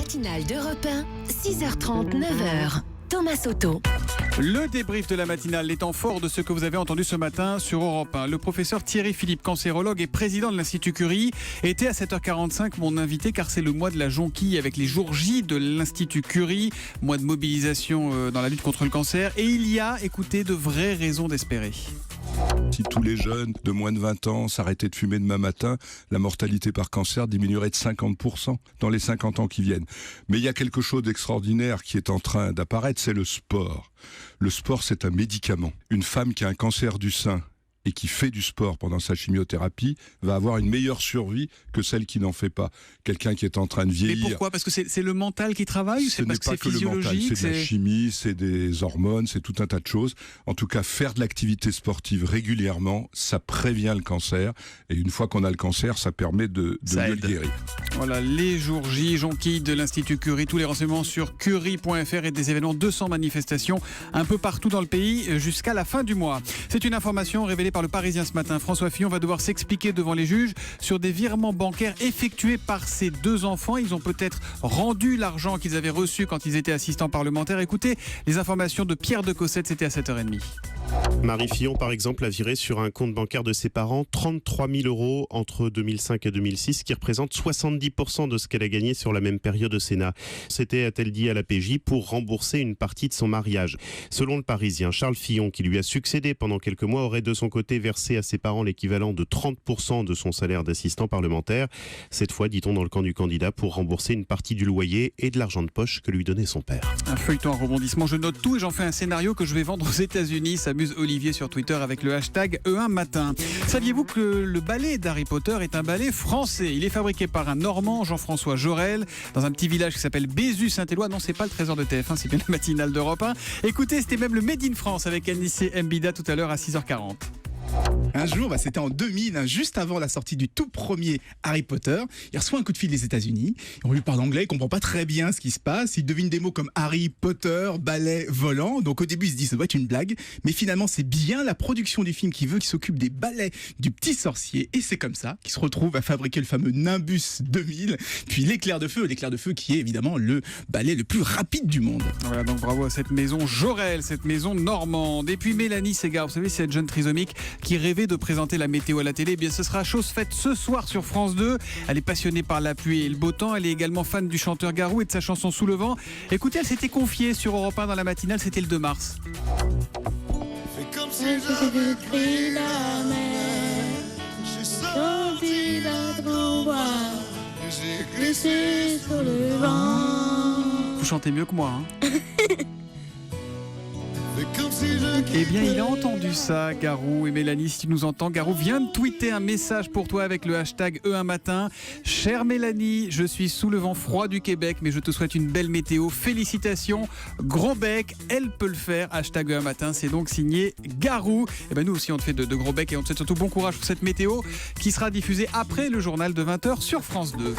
matinale d'Europe 1, 6h30, 9h. Thomas Soto. Le débrief de la matinale, les temps forts de ce que vous avez entendu ce matin sur Europe 1. Le professeur Thierry Philippe, cancérologue et président de l'Institut Curie, était à 7h45 mon invité car c'est le mois de la jonquille avec les jours J de l'Institut Curie, mois de mobilisation dans la lutte contre le cancer. Et il y a, écoutez, de vraies raisons d'espérer. Si tous les jeunes de moins de 20 ans s'arrêtaient de fumer demain matin, la mortalité par cancer diminuerait de 50% dans les 50 ans qui viennent. Mais il y a quelque chose d'extraordinaire qui est en train d'apparaître, c'est le sport. Le sport, c'est un médicament. Une femme qui a un cancer du sein et qui fait du sport pendant sa chimiothérapie va avoir une meilleure survie que celle qui n'en fait pas. Quelqu'un qui est en train de vieillir. Mais pourquoi ? Parce que c'est le mental qui travaille ou c'est parce que c'est physiologique ? C'est de la chimie, c'est des hormones, c'est tout un tas de choses. En tout cas, faire de l'activité sportive régulièrement, ça prévient le cancer. Et une fois qu'on a le cancer, ça permet de mieux le guérir. Voilà, les jours J, jonquille de l'Institut Curie. Tous les renseignements sur curie.fr et des événements, 200 manifestations un peu partout dans le pays jusqu'à la fin du mois. C'est une information révélée par le Parisien ce matin. François Fillon va devoir s'expliquer devant les juges sur des virements bancaires effectués par ses deux enfants. Ils ont peut-être rendu l'argent qu'ils avaient reçu quand ils étaient assistants parlementaires. Écoutez les informations de Pierre de Cossette, c'était à 7h30. Marie Fillon, par exemple, a viré sur un compte bancaire de ses parents 33 000 € entre 2005 et 2006, ce qui représente 70% de ce qu'elle a gagné sur la même période au Sénat. C'était, a-t-elle dit à la PJ, pour rembourser une partie de son mariage. Selon le Parisien, Charles Fillon, qui lui a succédé pendant quelques mois, aurait de son côté versé à ses parents l'équivalent de 30% de son salaire d'assistant parlementaire. Cette fois, dit-on, dans le camp du candidat, pour rembourser une partie du loyer et de l'argent de poche que lui donnait son père. Un feuilleton, un rebondissement, je note tout et j'en fais un scénario que je vais vendre aux États-Unis. S'amuse Olivier sur Twitter avec le hashtag E1matin. Saviez-vous que le ballet d'Harry Potter est un ballet français ? Il est fabriqué par un Normand, Jean-François Jorel, dans un petit village qui s'appelle Bézu-Saint-Éloi. Non, c'est pas le trésor de TF1, c'est bien la matinale d'Europe 1. Écoutez, c'était même le Made in France avec Anissé Mbida tout à l'heure à 6h40. Un jour, c'était en 2000, juste avant la sortie du tout premier Harry Potter. Il reçoit un coup de fil des États-Unis. On lui parle anglais, il comprend pas très bien ce qui se passe. Il devine des mots comme Harry Potter, balai, volant. Donc au début, il se dit ça doit être une blague. Mais finalement, c'est bien la production du film qui veut qu'il s'occupe des balais du petit sorcier. Et c'est comme ça qu'il se retrouve à fabriquer le fameux Nimbus 2000. Puis l'éclair de feu qui est évidemment le balai le plus rapide du monde. Voilà, donc bravo à cette maison Jorel, cette maison normande. Et puis Mélanie Ségard, vous savez, cette jeune trisomique qui rêvait de présenter la météo à la télé. Eh bien, ce sera chose faite ce soir sur France 2. Elle est passionnée par la pluie et le beau temps. Elle est également fan du chanteur Garou et de sa chanson Sous le vent. Écoutez, elle s'était confiée sur Europe 1 dans la matinale, c'était le 2 mars. Fais comme si j'avais pris la mer. J'ai sorti d'un trou bois. J'ai glissé sur le vent. Vous chantez mieux que moi, hein. Comme si je Eh bien, il a entendu ça, Garou. Et Mélanie, si tu nous entends, Garou vient de tweeter un message pour toi avec le hashtag E1matin. Chère Mélanie, je suis sous le vent froid du Québec, mais je te souhaite une belle météo. Félicitations, gros bec, elle peut le faire. Hashtag E1matin, c'est donc signé Garou. Et ben nous aussi, on te fait de gros bec et on te souhaite surtout bon courage pour cette météo qui sera diffusée après le journal de 20h sur France 2.